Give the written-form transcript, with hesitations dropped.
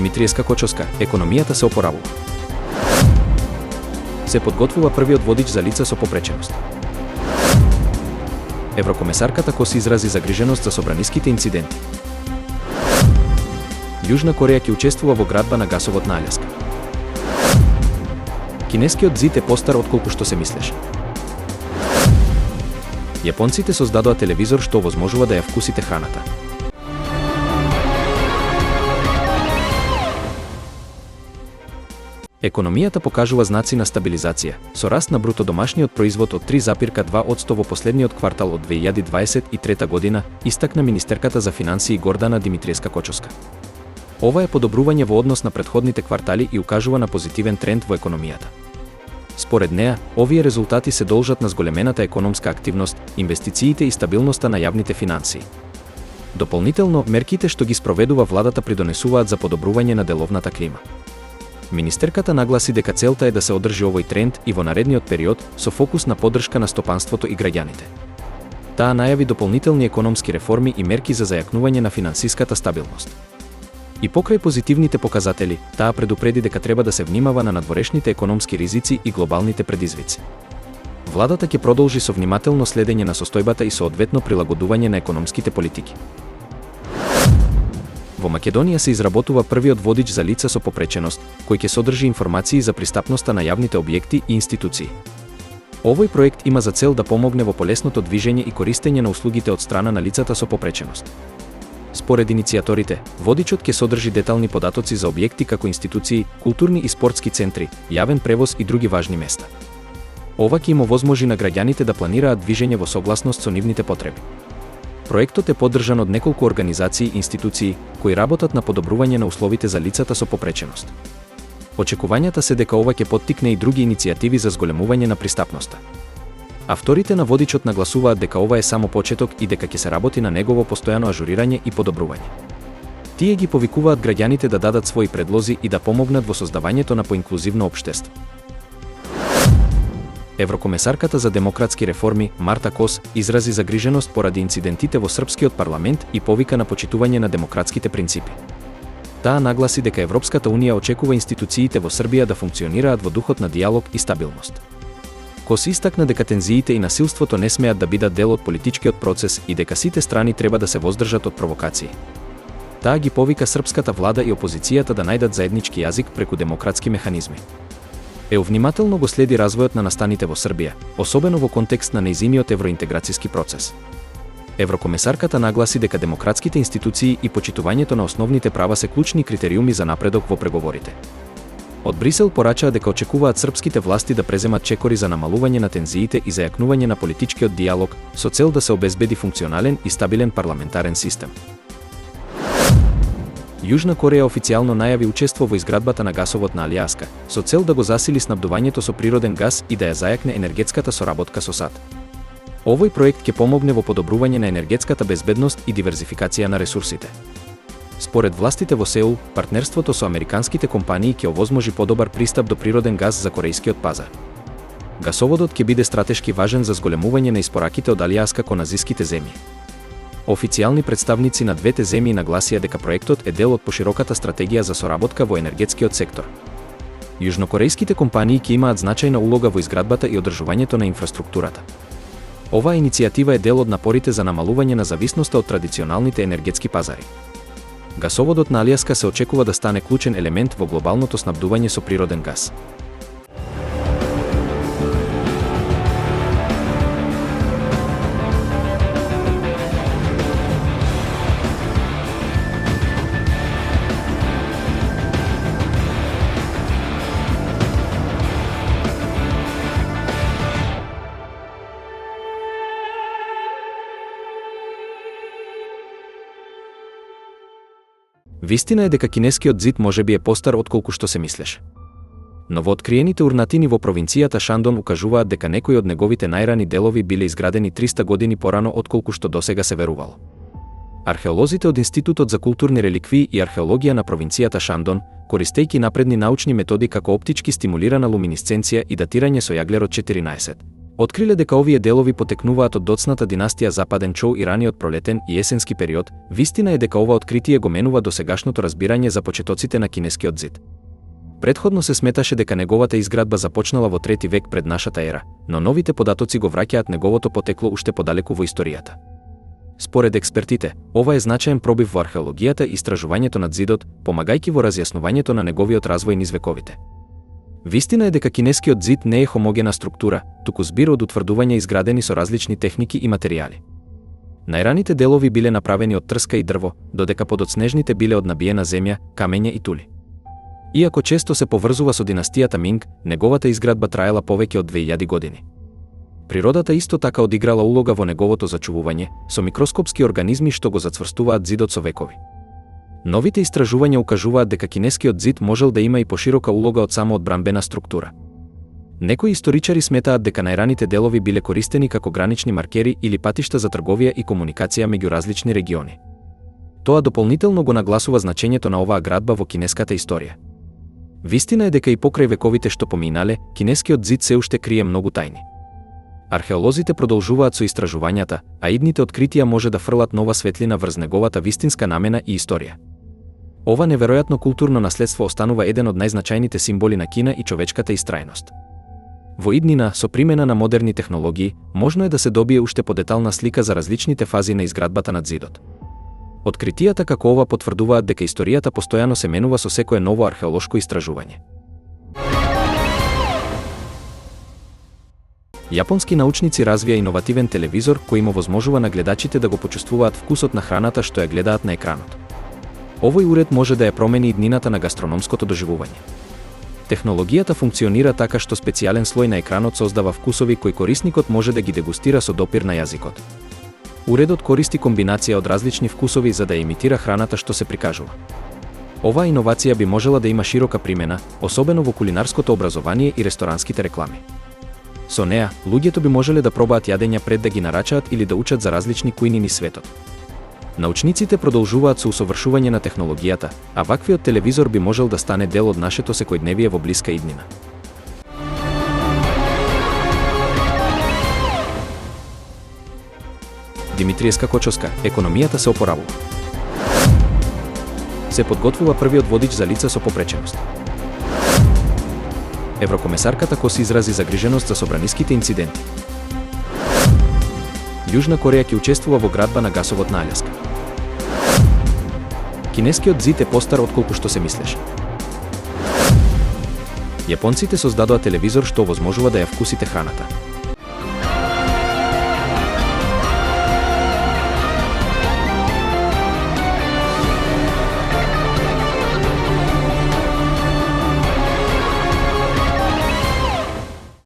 Димитриевска Кочовска, економијата се опоравува. Се подготвува првиот водич за лица со попреченост. Еврокомесарката Коси изрази загриженост за собраниските инциденти. Јужна Кореја ќе учествува во градба на гасовод на Аљаска. Кинескиот зид е постар отколку што се мислеше. Јапонците создадоа телевизор што овозможува да ја вкусите храната. Економијата покажува знаци на стабилизација, со раст на бруто домашниот производ од 3,2% во последниот квартал од 2023 година, истакна министерката за финансии Гордана Димитриевска Кочовска. Ова е подобрување во однос на претходните квартали и укажува на позитивен тренд во економијата. Според неа, овие резултати се должат на зголемената економска активност, инвестициите и стабилноста на јавните финансии. Дополнително, мерките што ги спроведува владата придонесуваат за подобрување на деловната клима. Министерката нагласи дека целта е да се одржи овој тренд и во наредниот период со фокус на поддршка на стопанството и граѓаните. Таа најави дополнителни економски реформи и мерки за зајакнување на финансиската стабилност. И покрај позитивните показатели, таа предупреди дека треба да се внимава на надворешните економски ризици и глобалните предизвици. Владата ќе продолжи со внимателно следење на состојбата и соодветно прилагодување на економските политики. Во Македонија се изработува првиот водич за лица со попреченост, кој ќе содржи информации за пристапноста на јавните објекти и институции. Овој проект има за цел да помогне во полесното движење и користење на услугите од страна на лицата со попреченост. Според иницијаторите, водичот ќе содржи детални податоци за објекти како институции, културни и спортски центри, јавен превоз и други важни места. Ова ќе им овозможи на граѓаните да планираат движење во согласност со нивните потреби. Проектот е поддржан од неколку организации и институции кои работат на подобрување на условите за лицата со попреченост. Очекувањата се дека ова ќе поттикне и други иницијативи за зголемување на пристапноста. Авторите на водичот нагласуваат дека ова е само почеток и дека ќе се работи на негово постојано ажурирање и подобрување. Тие ги повикуваат граѓаните да дадат своји предлози и да помогнат во создавањето на поинклузивно општество. Еврокомесарката за демократски реформи Марта Кос изрази загриженост поради инцидентите во српскиот парламент и повика на почитување на демократските принципи. Таа нагласи дека Европската унија очекува институциите во Србија да функционираат во духот на диалог и стабилност. Кос истакна дека тензиите и насилството не смеат да бидат дел од политичкиот процес и дека сите страни треба да се воздржат од провокации. Таа ги повика српската влада и опозицијата да најдат заеднички јазик преку демократски механизми. ЕУ внимателно го следи развојот на настаните во Србија, особено во контекст на нејзиниот евроинтеграцијски процес. Еврокомесарката нагласи дека демократските институции и почитувањето на основните права се клучни критериуми за напредок во преговорите. Од Брисел порачаа дека очекуваат српските власти да преземат чекори за намалување на тензиите и зајакнување на политичкиот диалог со цел да се обезбеди функционален и стабилен парламентарен систем. Јужна Кореја официјално најави учество во изградбата на гасовод на Аљаска, со цел да го засили снабдувањето со природен газ и да ја зајакне енергетската соработка со САД. Овој проект ќе помогне во подобрување на енергетската безбедност и диверзификација на ресурсите. Според властите во Сеул, партнерството со американските компании ќе овозможи подобар пристап до природен газ за корејскиот пазар. Гасоводот ќе биде стратешки важен за зголемување на испораките од Аљаска кон азиските земји. Официјални представници на двете земји нагласија дека проектот е дел од пошироката стратегија за соработка во енергетскиот сектор. Јужнокорејските компании ќе имаат значајна улога во изградбата и одржувањето на инфраструктурата. Оваа иницијатива е дел од напорите за намалување на зависноста од традиционалните енергетски пазари. Гасоводот на Аљаска се очекува да стане клучен елемент во глобалното снабдување со природен газ. Вистина е дека кинескиот зид можеби е постар отколку што се мислеше. Новооткриените урнатини во провинцијата Шандон укажуваат дека некои од неговите најрани делови биле изградени 300 години порано отколку што досега се верувало. Археолозите од Институтот за културни реликвии и археологија на провинцијата Шандон, користејќи напредни научни методи како оптички стимулирана луминесценција и датирање со јаглерод 14, Откриле дека овие делови потекнуваат од доцната династија Западен Чоу и раниот пролетен и есенски период. Вистина е дека ова откритие го менува досегашното разбирање за почетоците на кинескиот зид. Предходно се сметаше дека неговата изградба започнала во 3 век пред нашата ера, но новите податоци го враќаат неговото потекло уште подалеку во историјата. Според експертите, ова е значаен пробив во археологијата и истражувањето над зидот, помагајќи во разјаснувањето на неговиот развој низ вековите. Вистина е дека кинескиот зид не е хомогена структура, туку збир од утврдувања изградени со различни техники и материјали. Најраните делови биле направени од трска и дрво, додека подоцнежните биле од набиена земја, камења и тули. Иако често се поврзува со династијата Минг, неговата изградба траела повеќе од 2000 години. Природата исто така одиграла улога во неговото зачувување, со микроскопски организми што го зацврстуваат зидот со векови. Новите истражувања укажуваат дека кинескиот зид можел да има и поширока улога од само одбранбена структура. Некои историчари сметаат дека најраните делови биле користени како гранични маркери или патишта за трговија и комуникација меѓу различни региони. Тоа дополнително го нагласува значењето на оваа градба во кинеската историја. Вистина е дека и покрај вековите што поминале, кинескиот зид се уште крие многу тајни. Археолозите продолжуваат со истражувањата, а идните откритија може да фрлат нова светлина врз неговата вистинска намена и историја. Ова неверојатно културно наследство останува еден од најзначајните символи на Кина и човечката истрајност. Во иднина, со примена на модерни технологии, можно е да се добие уште подетална слика за различните фази на изградбата над зидот. Откритијата како ова потврдуваат дека историјата постојано се менува со секое ново археолошко истражување. Јапонски научници развија иновативен телевизор кој им овозможува на гледачите да го почувствуваат вкусот на храната што ја гледаат на екранот. Овој уред може да ја промени иднината на гастрономското доживување. Технологијата функционира така што специјален слој на екранот создава вкусови кои корисникот може да ги дегустира со допир на јазикот. Уредот користи комбинација од различни вкусови за да имитира храната што се прикажува. Оваа иновација би можела да има широка примена, особено во кулинарското образование и ресторанските реклами. Со неа, луѓето би можеле да пробаат јадења пред да ги нарачаат или да учат за различни кујни низ светот. Научниците продолжуваат со усовршување на технологијата, а ваквиот телевизор би можел да стане дел од нашето секојдневие во блиска иднина. Димитриевска Кочоска, економијата се опоравува. Се подготвува првиот водич за лица со попреченост. Еврокомесарката Коси изрази загриженост за собраниските инциденти. Јужна Кореја ќе учествува во градба на гасовод на Аљаска. Кинескиот зид е постар отколку што се мислеше. Јапонците создадоа телевизор што овозможува да ја вкусите храната.